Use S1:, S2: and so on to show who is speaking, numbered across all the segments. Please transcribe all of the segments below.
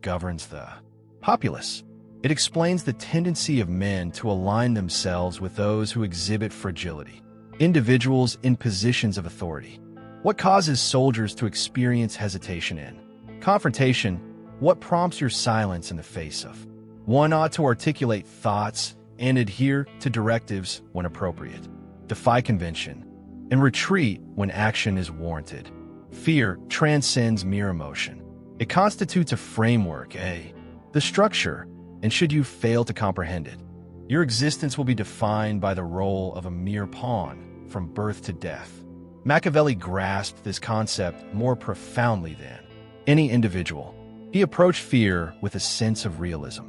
S1: governs the populace. It explains the tendency of men to align themselves with those who exhibit fragility, individuals in positions of authority. What causes soldiers to experience hesitation in confrontation? What prompts your silence in the face of? One ought to articulate thoughts and adhere to directives when appropriate, defy convention, and retreat when action is warranted. Fear transcends mere emotion. It constitutes a framework, the structure, and should you fail to comprehend it, your existence will be defined by the role of a mere pawn from birth to death. Machiavelli grasped this concept more profoundly than any individual. He approached fear with a sense of realism.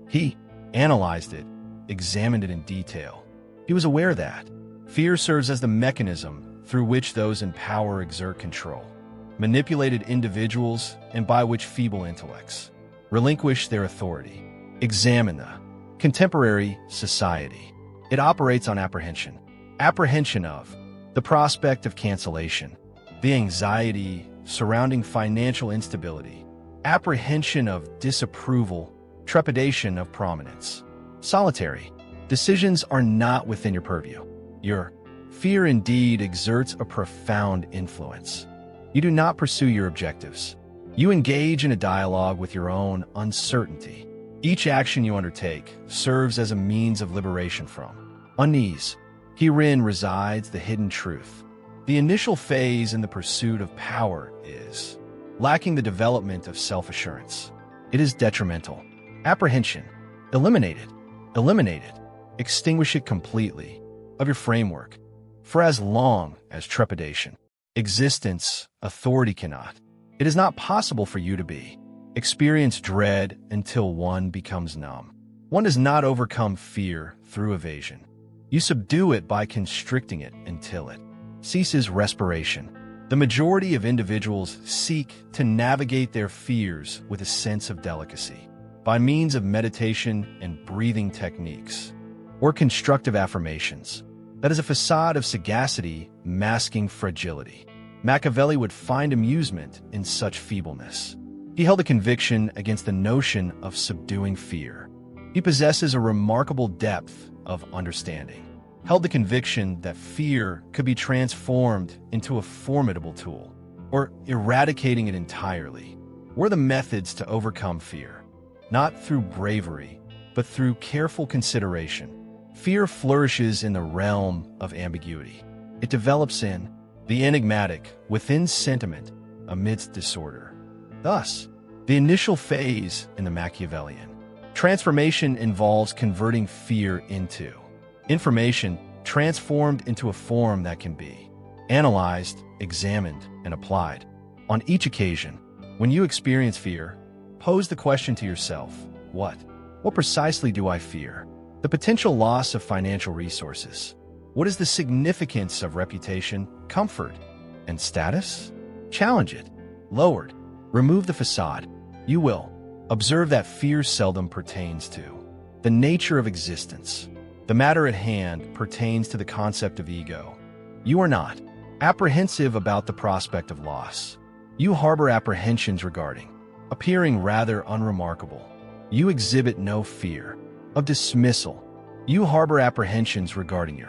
S1: He analyzed it, examined it in detail. He was aware that fear serves as the mechanism through which those in power exert control, manipulated individuals, and by which feeble intellects relinquish their authority. Examine the contemporary society. It operates on apprehension. Apprehension of the prospect of cancellation, the anxiety surrounding financial instability, apprehension of disapproval, trepidation of prominence. Solitary. Decisions are not within your purview. Your fear indeed exerts a profound influence. You do not pursue your objectives. You engage in a dialogue with your own uncertainty. Each action you undertake serves as a means of liberation from unease. Herein resides the hidden truth. The initial phase in the pursuit of power is lacking the development of self-assurance. It is detrimental. Apprehension. Eliminate it. Eliminate it. Extinguish it completely of your framework. For as long as trepidation, existence, authority cannot, it is not possible for you to experience dread until one becomes numb. One does not overcome fear through evasion. You subdue it by constricting it until it ceases respiration. The majority of individuals seek to navigate their fears with a sense of delicacy by means of meditation and breathing techniques or constructive affirmations. That is a facade of sagacity masking fragility. Machiavelli would find amusement in such feebleness. He held a conviction against the notion of subduing fear. He possesses a remarkable depth of understanding. Held the conviction that fear could be transformed into a formidable tool, or eradicating it entirely, were the methods to overcome fear. Not through bravery, but through careful consideration. Fear flourishes in the realm of ambiguity. It develops in the enigmatic, within sentiment, amidst disorder. Thus, the initial phase in the Machiavellian transformation involves converting fear into information transformed into a form that can be analyzed, examined, and applied. On each occasion, when you experience fear, pose the question to yourself, what precisely do I fear? The potential loss of financial resources. What is the significance of reputation, comfort, and status? Challenge it. Lowered. Remove the facade. You will observe that fear seldom pertains to the nature of existence. The matter at hand pertains to the concept of ego. You are not apprehensive about the prospect of loss. You harbor apprehensions regarding appearing rather unremarkable. You exhibit no fear of dismissal. You harbor apprehensions regarding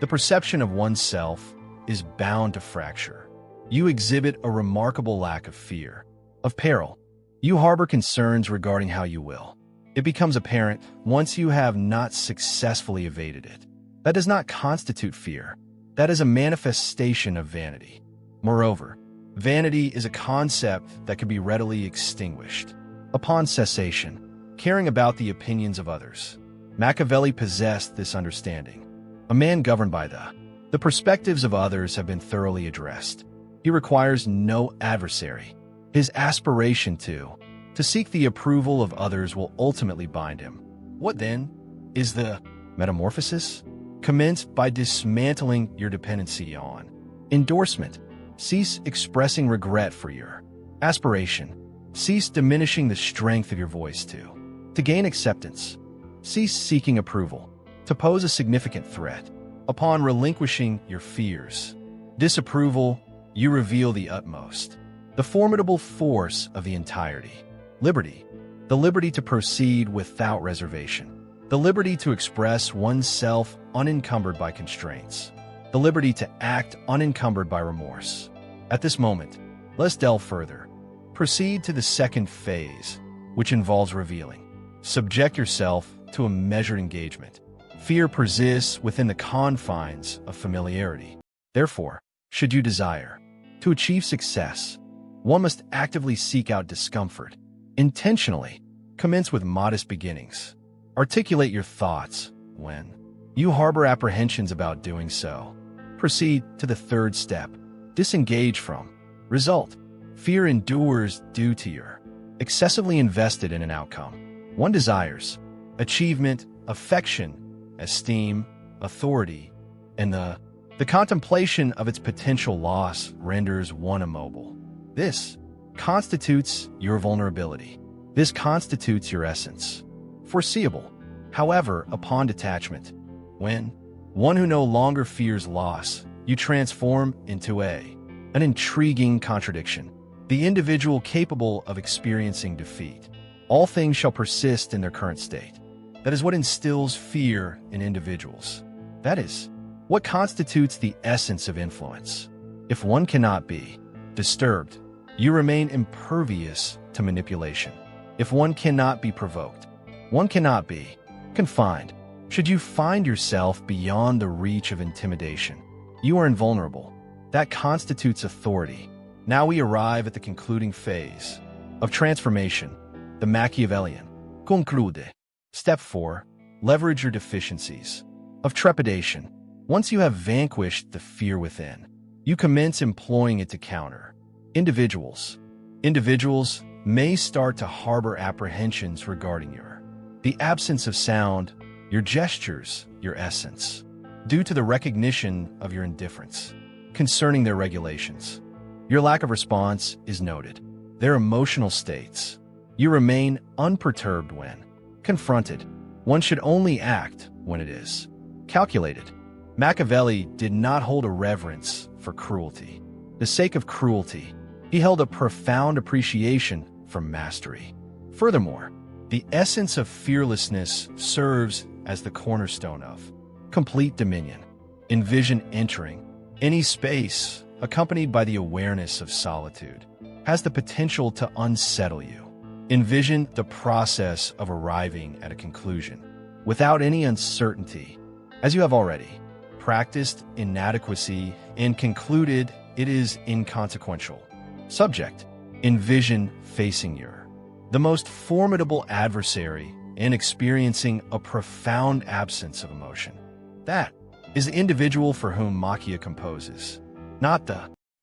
S1: the perception of oneself is bound to fracture. You exhibit a remarkable lack of fear of peril. You harbor concerns regarding how you will. It becomes apparent once you have not successfully evaded it. That does not constitute fear. That is a manifestation of vanity. Moreover, vanity is a concept that can be readily extinguished upon cessation. Caring about the opinions of others. Machiavelli possessed this understanding. A man governed by the perspectives of others have been thoroughly addressed. He requires no adversary. His aspiration to seek the approval of others will ultimately bind him. What then is the metamorphosis? Commenced by dismantling your dependency on endorsement. Cease expressing regret for your aspiration. Cease diminishing the strength of your voice to gain acceptance. Cease seeking approval to pose a significant threat. Upon relinquishing your fears, disapproval, you reveal the utmost, the formidable force of the entirety. Liberty. the liberty to proceed without reservation, the liberty to express oneself unencumbered by constraints, the liberty to act unencumbered by remorse. At this moment, let's delve further. Proceed to the second phase, which involves revealing. Subject yourself to a measured engagement. Fear persists within the confines of familiarity. Therefore, should you desire to achieve success, one must actively seek out discomfort. Intentionally, commence with modest beginnings. Articulate your thoughts when you harbor apprehensions about doing so. Proceed to the third step. Disengage from. Result. Fear endures due to your excessively invested in an outcome. One desires achievement, affection, esteem, authority, and the contemplation of its potential loss renders one immobile. This constitutes your vulnerability. This constitutes your essence. Foreseeable, however, upon detachment, when one who no longer fears loss, you transform into an intriguing contradiction. The individual capable of experiencing defeat. All things shall persist in their current state. That is what instills fear in individuals. That is what constitutes the essence of influence. If one cannot be disturbed, you remain impervious to manipulation. If one cannot be provoked, one cannot be confined. Should you find yourself beyond the reach of intimidation, you are invulnerable. That constitutes authority. Now we arrive at the concluding phase of transformation, the Machiavellian. Conclude. Step 4. Leverage your deficiencies of trepidation. Once you have vanquished the fear within, you commence employing it to counter. Individuals may start to harbor apprehensions regarding the absence of sound, your gestures, your essence, due to the recognition of your indifference concerning their regulations. Your lack of response is noted. Their emotional states. You remain unperturbed when confronted. One should only act when it is calculated. Machiavelli did not hold a reverence for cruelty. For the sake of cruelty, he held a profound appreciation for mastery. Furthermore, the essence of fearlessness serves as the cornerstone of complete dominion. Envision entering any space accompanied by the awareness of solitude has the potential to unsettle you. Envision the process of arriving at a conclusion without any uncertainty, as you have already practiced inadequacy and concluded it is inconsequential. Subject. Envision facing the most formidable adversary and experiencing a profound absence of emotion. That is the individual for whom Machiavelli composes. Not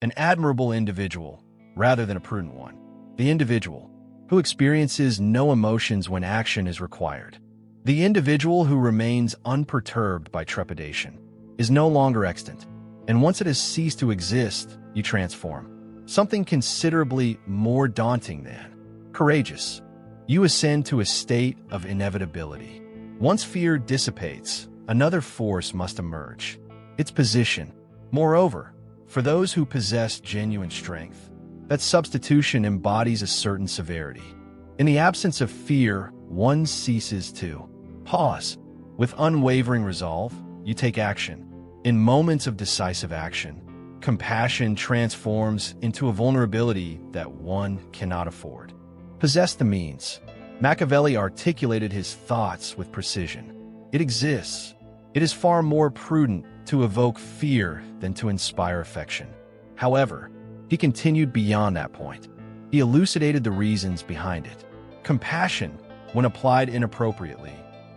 S1: an admirable individual, rather than a prudent one. The individual who experiences no emotions when action is required. The individual who remains unperturbed by trepidation is no longer extant, and once it has ceased to exist, you transform. Something considerably more daunting than courageous. You ascend to a state of inevitability. Once fear dissipates, another force must emerge. Its position. Moreover, for those who possess genuine strength, that substitution embodies a certain severity. In the absence of fear, one ceases to pause. With unwavering resolve, you take action. In moments of decisive action, compassion transforms into a vulnerability that one cannot afford. Possess the means. Machiavelli articulated his thoughts with precision. It exists. It is far more prudent to evoke fear than to inspire affection. However, he continued beyond that point. He elucidated the reasons behind it. Compassion, when applied inappropriately,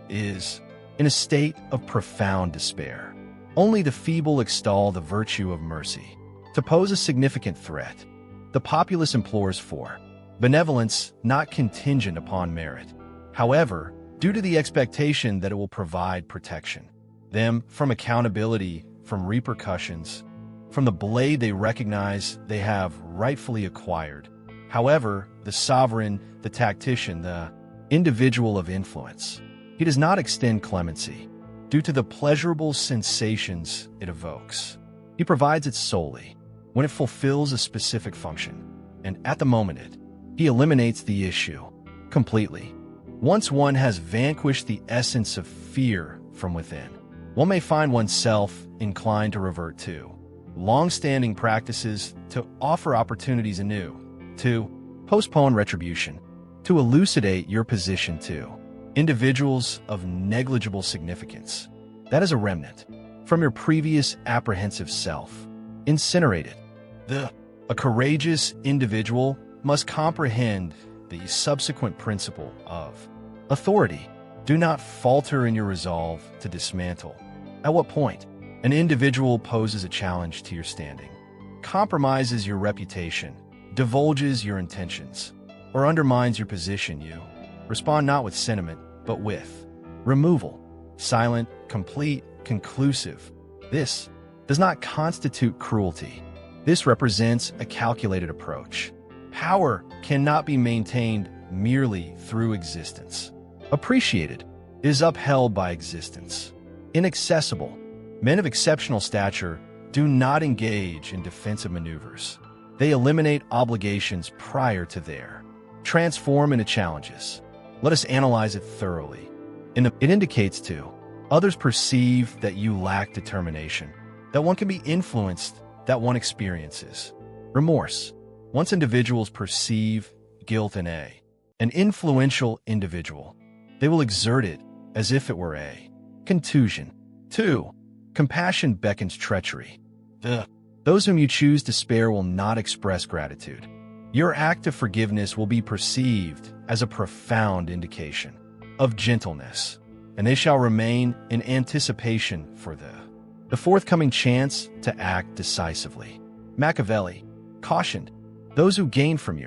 S1: is in a state of profound despair. Only the feeble extol the virtue of mercy. To pose a significant threat, the populace implores for benevolence not contingent upon merit. However, due to the expectation that it will provide protection, them from accountability, from repercussions, from the blade they recognize they have rightfully acquired. However, the sovereign, the tactician, the individual of influence, he does not extend clemency due to the pleasurable sensations it evokes. He provides it solely when it fulfills a specific function, and at the moment he eliminates the issue completely. Once one has vanquished the essence of fear from within, one may find oneself inclined to revert to long-standing practices, to offer opportunities anew, to postpone retribution, to elucidate your position to individuals of negligible significance. That is a remnant from your previous apprehensive self. Incinerate it. A courageous individual must comprehend the subsequent principle of authority. Do not falter in your resolve to dismantle. At what point an individual poses a challenge to your standing, compromises your reputation, divulges your intentions, or undermines your position, you respond not with sentiment, but with removal. Silent, complete, conclusive. This does not constitute cruelty. This represents a calculated approach. Power cannot be maintained merely through existence. Appreciated is upheld by existence. Inaccessible. Men of exceptional stature do not engage in defensive maneuvers. They eliminate obligations prior to their transform into challenges. Let us analyze it thoroughly. It indicates to others perceive that you lack determination, that one can be influenced, that one experiences remorse. Once individuals perceive guilt in an influential individual, they will exert it as if it were a contusion. 2. Compassion beckons treachery. Those whom you choose to spare will not express gratitude. Your act of forgiveness will be perceived as a profound indication of gentleness, and they shall remain in anticipation for the forthcoming chance to act decisively. Machiavelli cautioned, those who gain from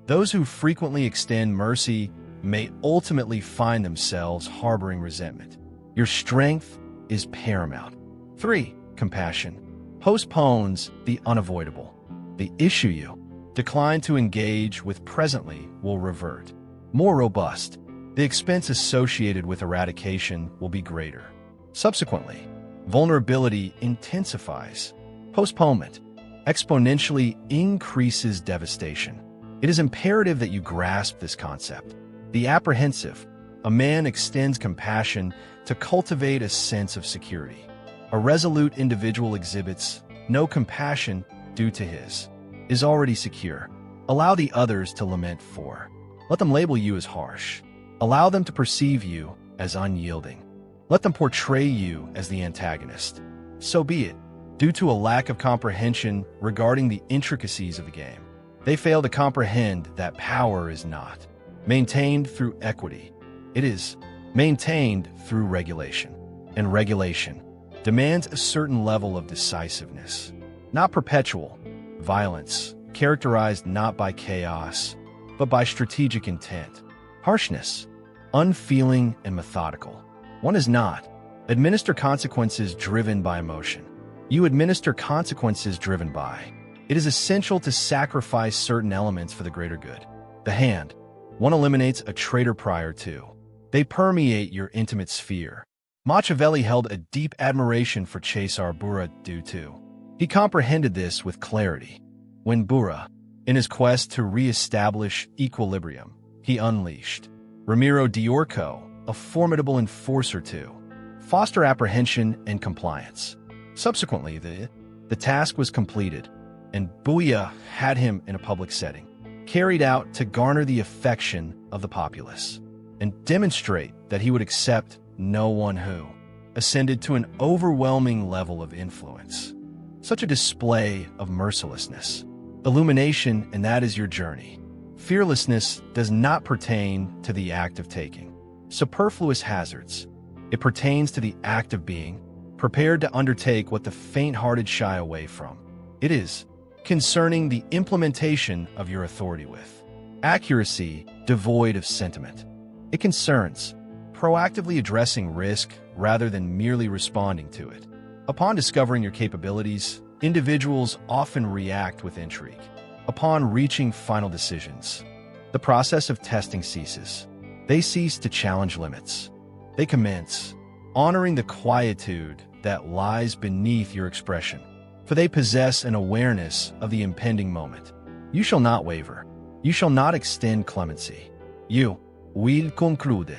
S1: those who frequently extend mercy may ultimately find themselves harboring resentment. Your strength is paramount. 3. Compassion postpones the unavoidable. The issue you decline to engage with presently will revert. More robust. The expense associated with eradication will be greater. Subsequently, vulnerability intensifies. Postponement exponentially increases devastation. It is imperative that you grasp this concept. The apprehensive. A man extends compassion to cultivate a sense of security. A resolute individual exhibits no compassion due to his is already secure. Allow the others to lament for. Let them label you as harsh. Allow them to perceive you as unyielding. Let them portray you as the antagonist. So be it. Due to a lack of comprehension regarding the intricacies of the game, they fail to comprehend that power is not maintained through equity. It is maintained through regulation. And regulation demands a certain level of decisiveness, not perpetual violence, characterized not by chaos, but by strategic intent. Harshness, unfeeling and methodical. One is not. Administer consequences driven by emotion. You administer consequences driven by. It is essential to sacrifice certain elements for the greater good. The hand. One eliminates a traitor prior to. They permeate your intimate sphere. Machiavelli held a deep admiration for Cesare Borgia due to. He comprehended this with clarity. When Borgia, in his quest to re-establish equilibrium, he unleashed Ramiro d'Orco, a formidable enforcer to foster apprehension and compliance. Subsequently, the task was completed, and Borgia had him in a public setting, carried out to garner the affection of the populace, and demonstrate that he would accept no one who ascended to an overwhelming level of influence. Such a display of mercilessness, illumination, and that is your journey. Fearlessness does not pertain to the act of taking superfluous hazards. It pertains to the act of being prepared to undertake what the faint-hearted shy away from. It is concerning the implementation of your authority with accuracy devoid of sentiment. It concerns proactively addressing risk rather than merely responding to it. Upon discovering your capabilities, individuals often react with intrigue. Upon reaching final decisions, the process of testing ceases. They cease to challenge limits. They commence honoring the quietude that lies beneath your expression, for they possess an awareness of the impending moment. You shall not waver. You shall not extend clemency. You will conclude.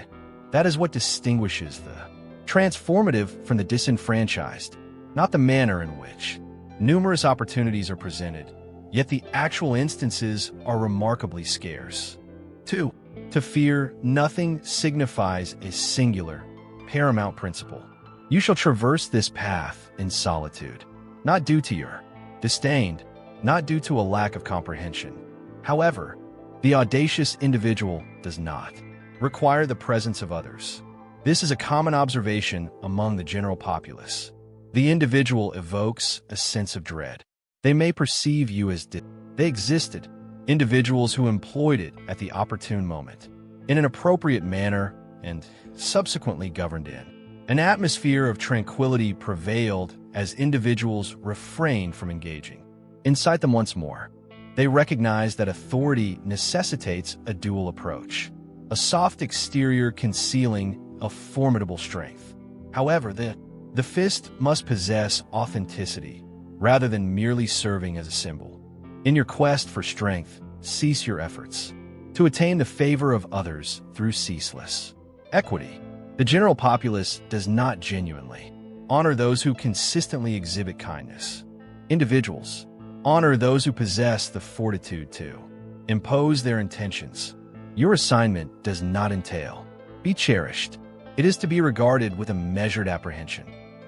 S1: That is what distinguishes the transformative from the disenfranchised, not the manner in which numerous opportunities are presented, yet the actual instances are remarkably scarce. 2. To fear nothing signifies a singular, paramount principle. You shall traverse this path in solitude, not due to your disdain, not due to a lack of comprehension. However, the audacious individual does not require the presence of others. This is a common observation among the general populace. The individual evokes a sense of dread. They may perceive you as they existed, individuals who employed it at the opportune moment, in an appropriate manner, and subsequently governed in. An atmosphere of tranquility prevailed as individuals refrained from engaging. Incite them once more. They recognize that authority necessitates a dual approach, a soft exterior concealing a formidable strength. However, the fist must possess authenticity, rather than merely serving as a symbol. In your quest for strength, cease your efforts to attain the favor of others through ceaseless equity. The general populace does not genuinely honor those who consistently exhibit kindness. Individuals honor those who possess the fortitude to impose their intentions. Your assignment does not entail be cherished. It is to be regarded with a measured apprehension.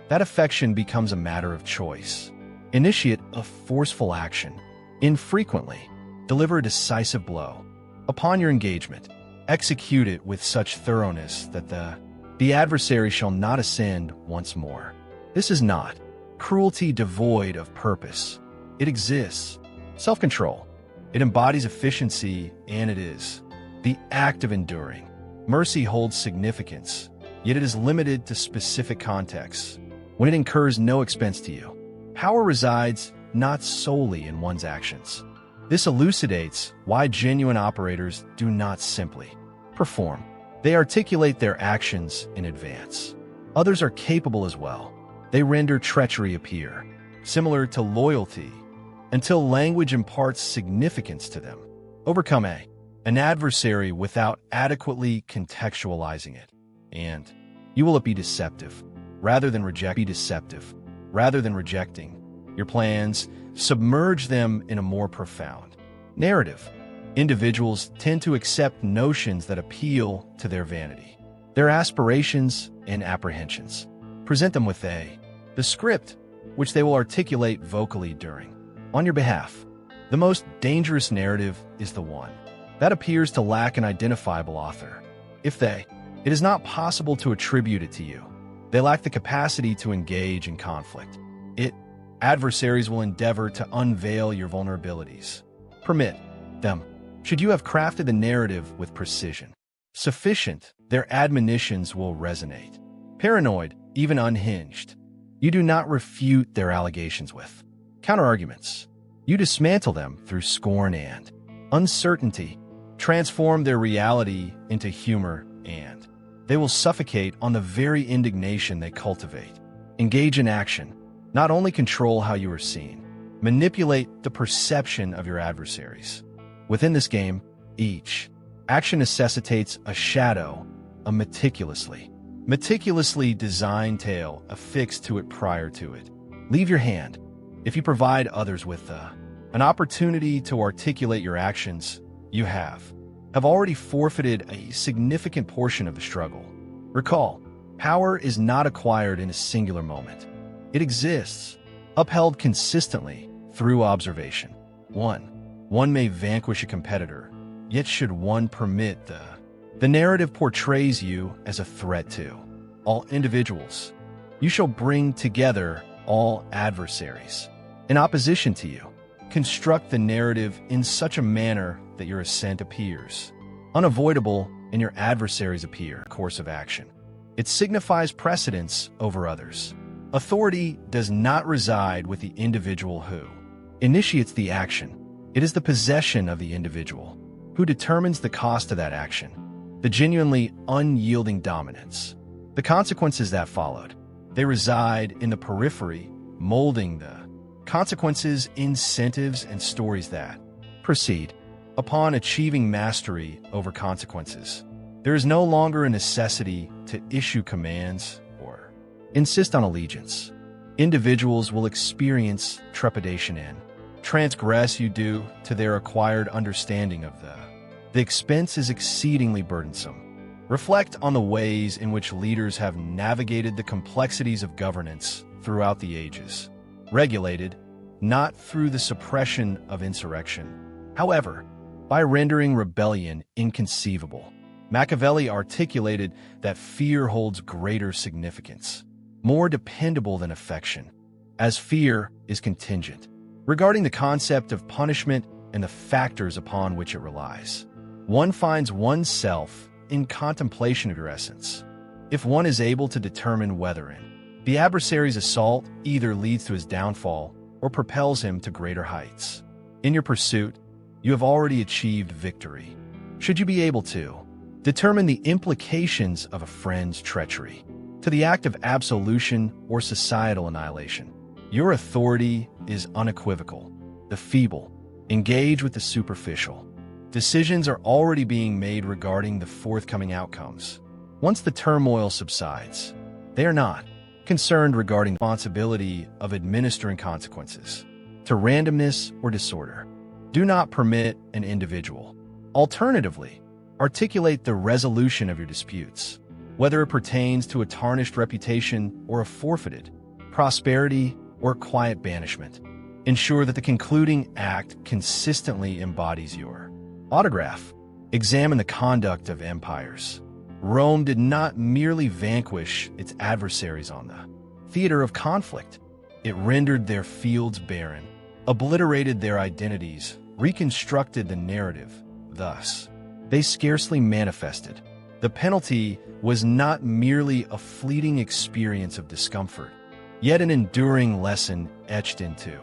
S1: That affection becomes a matter of choice. Initiate a forceful action. Infrequently, deliver a decisive blow. Upon your engagement, execute it with such thoroughness that the adversary shall not ascend once more. This is not cruelty devoid of purpose. It exists. Self-control. It embodies efficiency, and it is the act of enduring. Mercy holds significance, yet it is limited to specific contexts, when it incurs no expense to you. Power resides not solely in one's actions. This elucidates why genuine operators do not simply perform. They articulate their actions in advance. Others are capable as well. They render treachery appear, similar to loyalty, until language imparts significance to them. Overcome an adversary without adequately contextualizing it, and you will be deceptive, rather than rejecting your plans. Submerge them in a more profound narrative. Individuals tend to accept notions that appeal to their vanity, their aspirations, and apprehensions. Present them with the script, which they will articulate vocally on your behalf. The most dangerous narrative is the one that appears to lack an identifiable author. It is not possible to attribute it to you. They lack the capacity to engage in conflict. Adversaries will endeavor to unveil your vulnerabilities. Permit them. Should you have crafted the narrative with precision sufficient, their admonitions will resonate. Paranoid, even unhinged, you do not refute their allegations with counterarguments. You dismantle them through scorn and uncertainty, transform their reality into humor, and they will suffocate on the very indignation they cultivate. Engage in action. Not only control how you are seen, manipulate the perception of your adversaries. Within this game, each action necessitates a shadow, a meticulously designed tale affixed to it prior to it. Leave your hand. If you provide others with an opportunity to articulate your actions, you have already forfeited a significant portion of the struggle. Recall, power is not acquired in a singular moment. It exists, upheld consistently through observation. One may vanquish a competitor, yet should one permit the narrative portrays you as a threat to all individuals. You shall bring together all adversaries in opposition to you. Construct the narrative in such a manner that your ascent appears unavoidable and your adversaries appear course of action. It signifies precedence over others. Authority does not reside with the individual who initiates the action. It is the possession of the individual who determines the cost of that action, the genuinely unyielding dominance. The consequences that followed, they reside in the periphery, molding the consequences, incentives, and stories that proceed. Upon achieving mastery over consequences, there is no longer a necessity to issue commands or insist on allegiance. Individuals will experience trepidation and transgress due to their acquired understanding of the expense is exceedingly burdensome. Reflect on the ways in which leaders have navigated the complexities of governance throughout the ages, regulated not through the suppression of insurrection, however, by rendering rebellion inconceivable. Machiavelli articulated that fear holds greater significance, more dependable than affection, as fear is contingent, regarding the concept of punishment and the factors upon which it relies. One finds oneself in contemplation of your essence, if one is able to determine whether the adversary's assault either leads to his downfall or propels him to greater heights. In your pursuit, you have already achieved victory. Should you be able to determine the implications of a friend's treachery to the act of absolution or societal annihilation, your authority is unequivocal. The feeble engage with the superficial. Decisions are already being made regarding the forthcoming outcomes. Once the turmoil subsides, they are not concerned regarding the responsibility of administering consequences to randomness or disorder. Do not permit an individual. Alternatively, articulate the resolution of your disputes, whether it pertains to a tarnished reputation or a forfeited prosperity or quiet banishment. Ensure that the concluding act consistently embodies your autograph. Examine the conduct of empires. Rome did not merely vanquish its adversaries on the theater of conflict. It rendered their fields barren, obliterated their identities, reconstructed the narrative. Thus, they scarcely manifested. The penalty was not merely a fleeting experience of discomfort, yet an enduring lesson etched into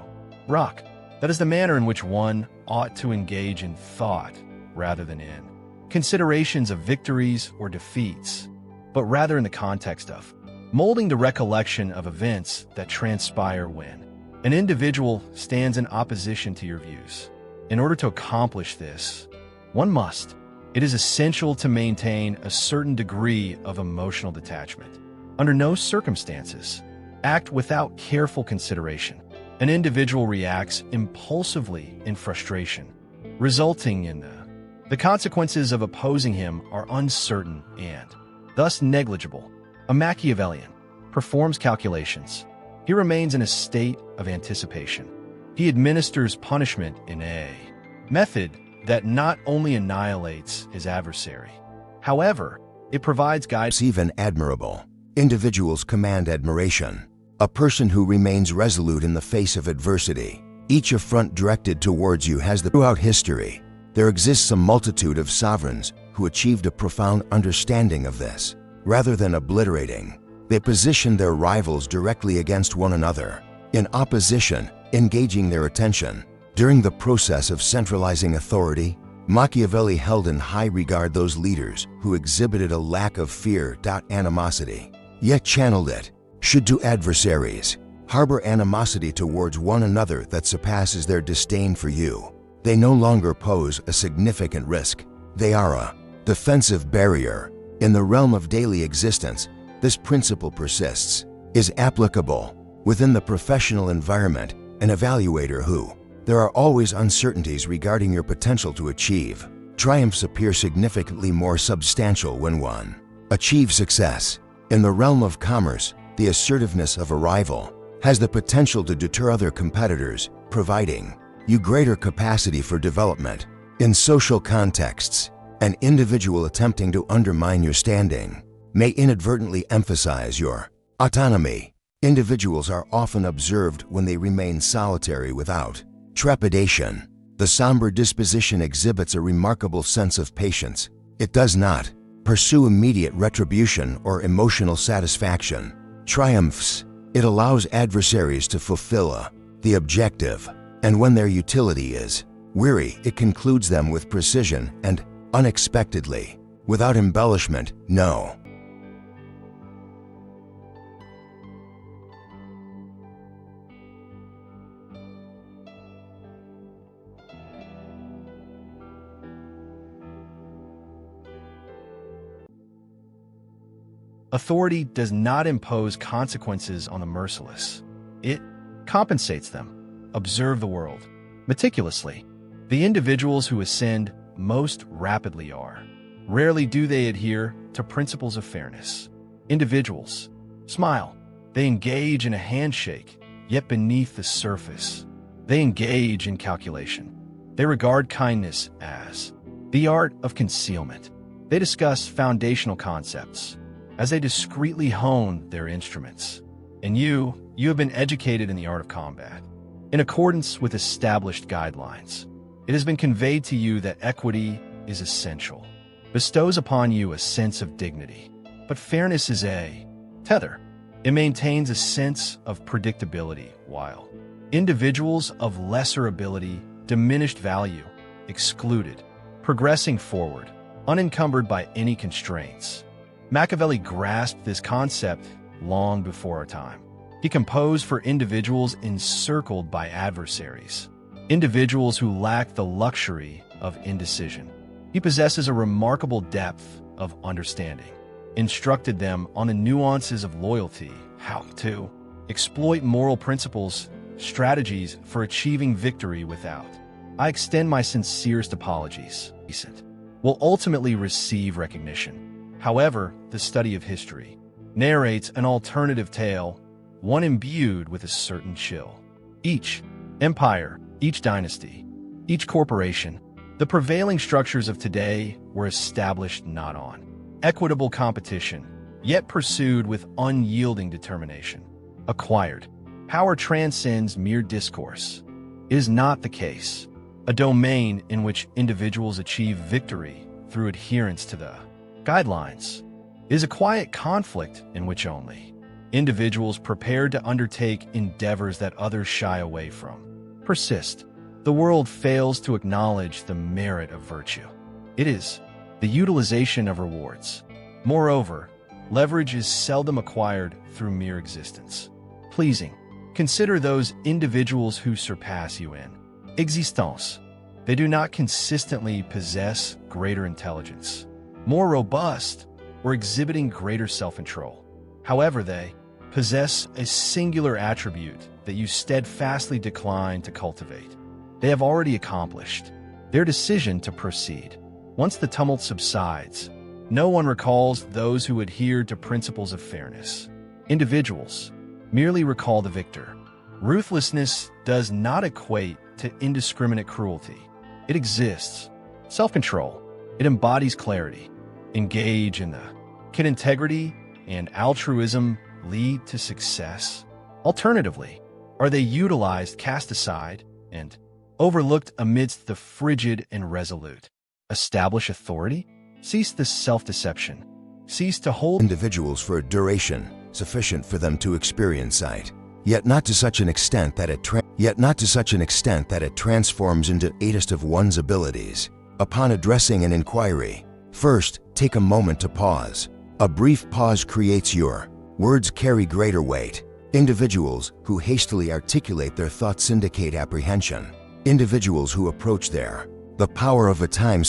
S1: rock. That is the manner in which one ought to engage in thought rather than in considerations of victories or defeats, but rather in the context of molding the recollection of events that transpire when an individual stands in opposition to your views. In order to accomplish this, it is essential to maintain a certain degree of emotional detachment. Under no circumstances, act without careful consideration. An individual reacts impulsively in frustration, resulting in the consequences of opposing him are uncertain and thus negligible. A Machiavellian performs calculations. He remains in a state of anticipation. He administers punishment in a method that not only annihilates his adversary, however, it provides guidance.
S2: Even admirable. Individuals command admiration. A person who remains resolute in the face of adversity. Each affront directed towards you has throughout history. There exists a multitude of sovereigns who achieved a profound understanding of this. Rather than obliterating, they positioned their rivals directly against one another, in opposition, engaging their attention. During the process of centralizing authority, Machiavelli held in high regard those leaders who exhibited a lack of fear, animosity, yet channeled it. Should two adversaries harbor animosity towards one another that surpasses their disdain for you, they no longer pose a significant risk. They are a defensive barrier. In the realm of daily existence, this principle persists, is applicable. Within the professional environment, an evaluator who, there are always uncertainties regarding your potential to achieve. Triumphs appear significantly more substantial when one achieves success. In the realm of commerce, the assertiveness of a rival has the potential to deter other competitors, providing you greater capacity for development. In social contexts, an individual attempting to undermine your standing may inadvertently emphasize your autonomy. Individuals are often observed when they remain solitary without trepidation. The somber disposition exhibits a remarkable sense of patience. It does not pursue immediate retribution or emotional satisfaction. Triumphs. It allows adversaries to fulfill the objective, and when their utility is weary, it concludes them with precision and unexpectedly, without embellishment. No.
S1: Authority does not impose consequences on the merciless. It compensates them. Observe the world meticulously. The individuals who ascend most rapidly are. Rarely do they adhere to principles of fairness. Individuals smile. They engage in a handshake, yet beneath the surface, they engage in calculation. They regard kindness as the art of concealment. They discuss foundational concepts as they discreetly hone their instruments. And you have been educated in the art of combat. In accordance with established guidelines, it has been conveyed to you that equity is essential, bestows upon you a sense of dignity. But fairness is a tether. It maintains a sense of predictability, while individuals of lesser ability, diminished value, excluded, progressing forward, unencumbered by any constraints. Machiavelli grasped this concept long before our time. He composed for individuals encircled by adversaries, individuals who lack the luxury of indecision. He possesses a remarkable depth of understanding, instructed them on the nuances of loyalty, how to exploit moral principles, strategies for achieving victory without. I extend my sincerest apologies. Decent will ultimately receive recognition. However, the study of history narrates an alternative tale, one imbued with a certain chill. Each empire, each dynasty, each corporation, the prevailing structures of today were established not on equitable competition, yet pursued with unyielding determination. Acquired power transcends mere discourse. It is not the case. A domain in which individuals achieve victory through adherence to the guidelines is a quiet conflict in which only individuals prepared to undertake endeavors that others shy away from persist. The world fails to acknowledge the merit of virtue. It is the utilization of rewards. Moreover, leverage is seldom acquired through mere existence. Pleasing. Consider those individuals who surpass you in existence. They do not consistently possess greater intelligence, more robust, or exhibiting greater self-control. However, they possess a singular attribute that you steadfastly decline to cultivate. They have already accomplished their decision to proceed. Once the tumult subsides, no one recalls those who adhered to principles of fairness. Individuals merely recall the victor. Ruthlessness does not equate to indiscriminate cruelty. It exists. Self-control. It embodies clarity. Engage in the. Can integrity and altruism lead to success? Alternatively, are they utilized, cast aside, and overlooked amidst the frigid and resolute? Establish authority? Cease this self-deception. Cease to hold
S2: individuals for a duration sufficient for them to experience sight, yet not to such an extent that it transforms into a test of one's abilities. Upon addressing an inquiry, first take a moment to pause. A brief pause creates your words carry greater weight. Individuals who hastily articulate their thoughts indicate apprehension. Individuals who approach the power of a time